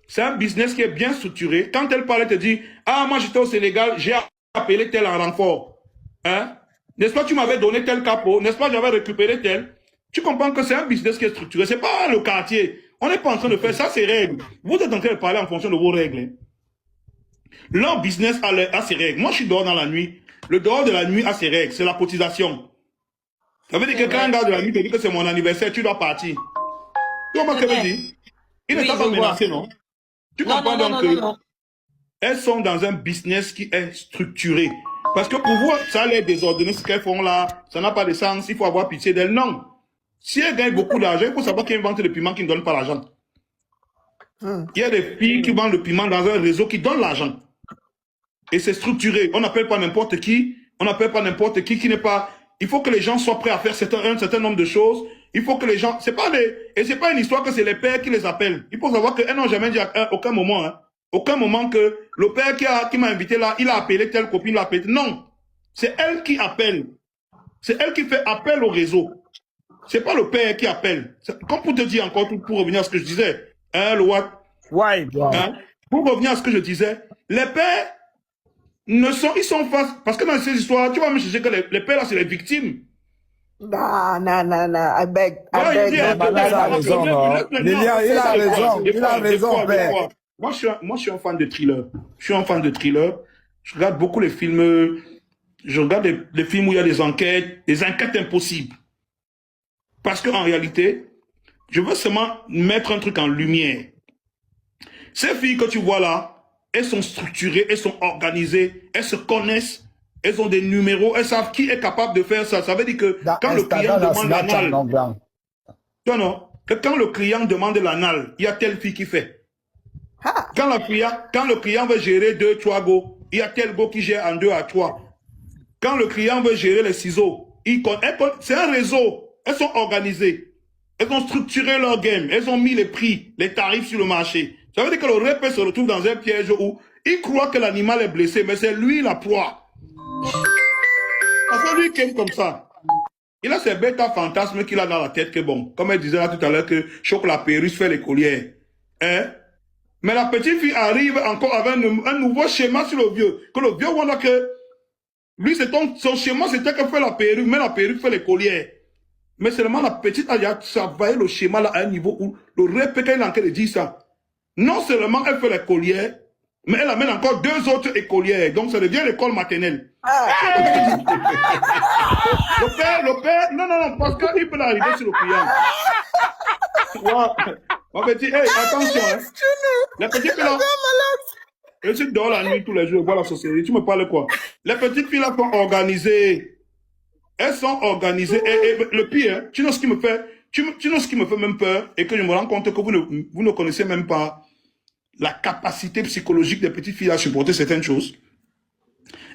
C'est un business qui est bien structuré. Quand elle parle, elle te dit, ah, moi j'étais au Sénégal, j'ai appelé tel en renfort. Hein? N'est-ce pas, tu m'avais donné tel capot, n'est-ce pas, j'avais récupéré tel. Tu comprends que c'est un business qui est structuré. C'est pas le quartier. On n'est pas en train de faire ça, c'est règles. Vous êtes en train de parler en fonction de vos règles. Leur business a ses règles. Moi, je suis dehors dans la nuit. Le dehors de la nuit a ses règles. C'est la cotisation. Ça veut dire que quand un gars de la nuit te dit que c'est mon anniversaire, tu dois partir. Tu vois ce que je veux dire? Il ne t'a pas menacé, non? Tu comprends donc que elles sont dans un business qui est structuré. Parce que pour vous, ça a l'air désordonné ce qu'elles font là, ça n'a pas de sens, il faut avoir pitié d'elles. Non. Si elles gagnent beaucoup d'argent, il faut savoir qu'il y a une vente de piment qui ne donne pas l'argent. Il y a des filles qui vendent le piment dans un réseau qui donne l'argent. Et c'est structuré. On n'appelle pas n'importe qui. On n'appelle pas n'importe qui n'est pas... Il faut que les gens soient prêts à faire un certain nombre de choses. Il faut que les gens... C'est pas des... Et c'est pas une histoire que c'est les pères qui les appellent. Il faut savoir qu'elles n'ont jamais dit à aucun moment, hein, aucun moment que le père qui m'a invité là, il a appelé telle copine, il l'a appelé. Non. C'est elle qui appelle. C'est elle qui fait appel au réseau. C'est pas le père qui appelle. Comme pour te dire encore, pour revenir à ce que je disais, hein, le what? Ouais. Hein, pour revenir à ce que je disais, les pères ils sont face, parce que dans ces histoires, tu vas me chercher que les pères là, c'est les victimes. Non, I beg. Il a raison, père. Moi, je suis un fan de thriller. Je suis un fan de thriller. Je regarde beaucoup les films. Je regarde les films où il y a des enquêtes impossibles. Parce qu'en réalité, je veux seulement mettre un truc en lumière. Ces filles que tu vois là, elles sont structurées, elles sont organisées, elles se connaissent, elles ont des numéros, elles savent qui est capable de faire ça. Ça veut dire que quand le client demande l'anal, quand le client demande l'anal, il y a telle fille qui fait. Quand le client veut gérer 2-3 go, il y a tel go qui gère en 2 à 3. Quand le client veut gérer les ciseaux, c'est un réseau. Elles sont organisées. Elles ont structuré leur game. Elles ont mis les prix, les tarifs sur le marché. Ça veut dire que le repère se retrouve dans un piège où il croit que l'animal est blessé, mais c'est lui la proie. Parce que lui qui aime comme ça. Il a ses bêta fantasmes qu'il a dans la tête que bon, comme elle disait là tout à l'heure que Chocolat Pérus fait les collières. Hein? Mais la petite fille arrive encore avec un nouveau schéma sur le vieux. Que le vieux voit que lui, son schéma, c'était que fait la perruque, mais la perruque fait les collières. Mais seulement la petite a travaillé le schéma là à un niveau où le répété est en train de dire ça. Non seulement elle fait les collières, mais elle amène encore 2 autres écolières. Donc ça devient l'école maternelle. Le père, non, parce qu'il peut arriver sur le client. Ouais. Ma petite, hey, attention, hein. La petite fille là, je suis dehors la nuit tous les jours, je vois la société. Tu me parles quoi? Les petites filles là sont organisées. Elles sont organisées. Et le pire, hein, tu sais ce qui me fait, ce qui me fait même peur, et que je me rends compte que vous ne connaissez même pas la capacité psychologique des petites filles à supporter certaines choses.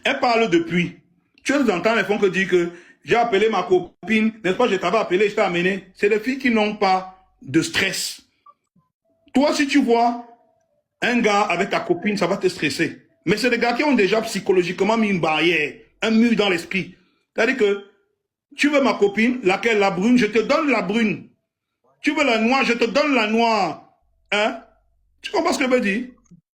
Elles parlent depuis. Tu entends les font que dire que j'ai appelé ma copine, n'est-ce pas, je t'avais appelé, je t'ai amené. C'est des filles qui n'ont pas de stress. Toi, si tu vois un gars avec ta copine, ça va te stresser. Mais c'est des gars qui ont déjà psychologiquement mis une barrière, un mur dans l'esprit. C'est-à-dire que tu veux ma copine, laquelle la brune, je te donne la brune. Tu veux la noire, je te donne la noire. Hein? Tu comprends ce que je veux dire?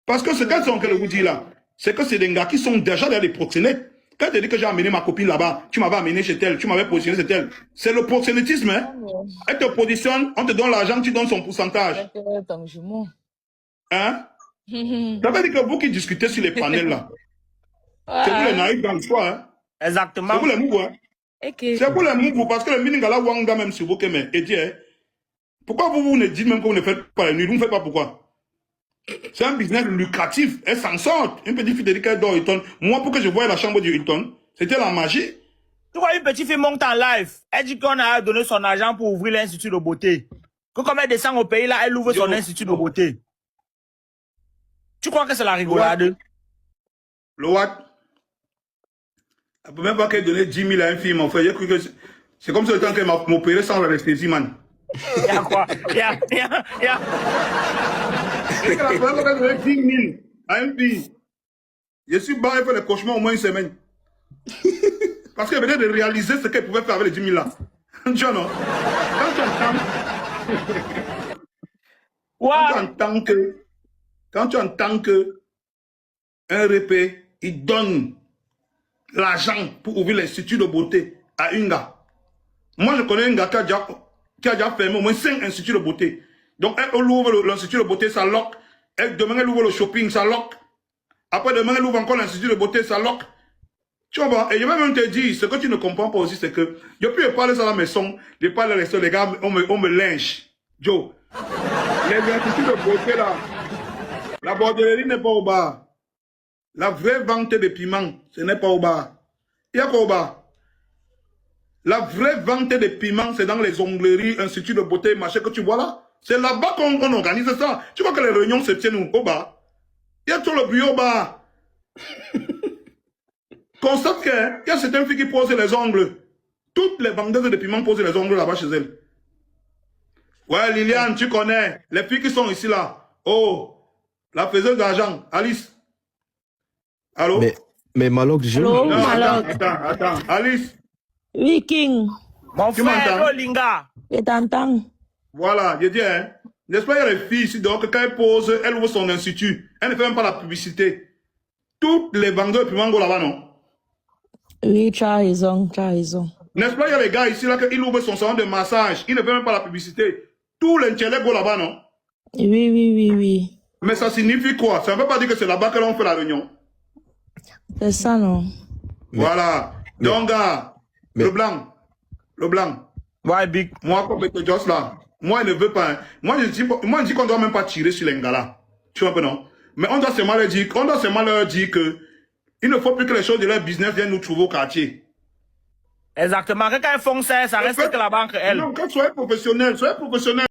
Parce que ce qu'elles sont en train de vous dire là, c'est que c'est des gars qui sont déjà dans les proxénètes. Quand tu dis que j'ai amené ma copine là-bas, tu m'avais amené chez elle, tu m'avais positionné chez elle. C'est le proxénétisme, hein? Elle te positionne, on te donne l'argent, tu donnes son pourcentage. Hein? Ça veut dire que vous qui discutez sur les panels là, c'est vous les naïfs dans l'histoire, hein? Exactement. C'est vous les mouvements, hein? C'est vous les mouvements, parce que le miningala wanga même sur vos kémés, et dit, hein? Pourquoi vous ne dites même que vous ne faites pas la nuit? Vous ne faites pas pourquoi? C'est un business lucratif. Elle s'en sort. Une petite fille de qu'elle dort Hilton. Moi, pour que je voie la chambre du Hilton, c'était la magie. Tu vois, une petite fille monte en live. Elle dit qu'on a donné son argent pour ouvrir l'institut de beauté. Que comme elle descend au pays, là, elle ouvre son institut de beauté. Tu crois que c'est la rigolade? Le what? La première fois qu'elle donnait 10 000 à un film, mon frère, j'ai cru que c'est comme si le temps qu'elle m'a opéré sans anesthésie, man. Il y a quoi? Il y a... C'est que la première fois qu'elle donnait 10 000 à un film, je suis barré pour les cauchemars au moins une semaine. Parce qu'elle venait de réaliser ce qu'elle pouvait faire avec les 10 000 là. Tu vois, non? Quand tu entends que Quand tu entends que un répé, il donne l'argent pour ouvrir l'institut de beauté à un gars. Moi, je connais un gars qui a déjà fermé au moins 5 instituts de beauté. Donc, elle ouvre l'institut de beauté, ça lock. Demain, elle ouvre le shopping, ça lock. Après, demain, elle ouvre encore l'institut de beauté, ça lock. Tu vois, et je vais même te dire, ce que tu ne comprends pas aussi, c'est que, depuis que je parle ça à la maison, je parle à les gars, on me lynche. Joe, les instituts de beauté là, la bordellerie n'est pas au bas. La vraie vente de piments, ce n'est pas au bas. Il y a quoi au bas? La vraie vente de piments, c'est dans les ongleries, instituts de beauté, machin que tu vois là. C'est là-bas qu'on organise ça. Tu vois que les réunions se tiennent au bas. Il y a tout le bureau au bas. Constate qu'il y a certaines filles qui posent les ongles. Toutes les vendeuses de piments posent les ongles là-bas chez elles. Ouais, Liliane, tu connais. Les filles qui sont ici là. Oh, la faiseuse d'argent, Alice. Allô? Mais Maloc, je... Allô, Non, Maloc. attends. Alice, Oui, King. Mon Tu frère, m'entends? oh Linga. Je t'entends. voilà, je dis, hein. N'est-ce pas, il y a les filles ici, donc quand elles posent, elles ouvrent son institut. Elle ne fait même pas la publicité. Toutes les vendeurs de piments go là-bas, non? Oui, tu as raison, tu as raison. N'est-ce pas, il y a les gars ici, là, qu'ils ouvrent son salon de massage. Ils ne font même pas la publicité. Tous les intérêts go là-bas, non? Oui. Mais ça signifie quoi? Ça ne veut pas dire que c'est là-bas que l'on fait la réunion. C'est ça, non? Voilà. Donc, gars, le blanc. Ouais, Big. Moi, comme Beto Joss là, moi, je ne veux pas. Hein. Moi, je dis qu'on ne doit même pas tirer sur les gars là. Tu vois un peu, non? Mais on doit seulement leur dire que il ne faut plus que les choses de leur business viennent nous trouver au quartier. Exactement. Quand elles font ça, ça reste que la banque, elle. Non, quand soyez professionnel,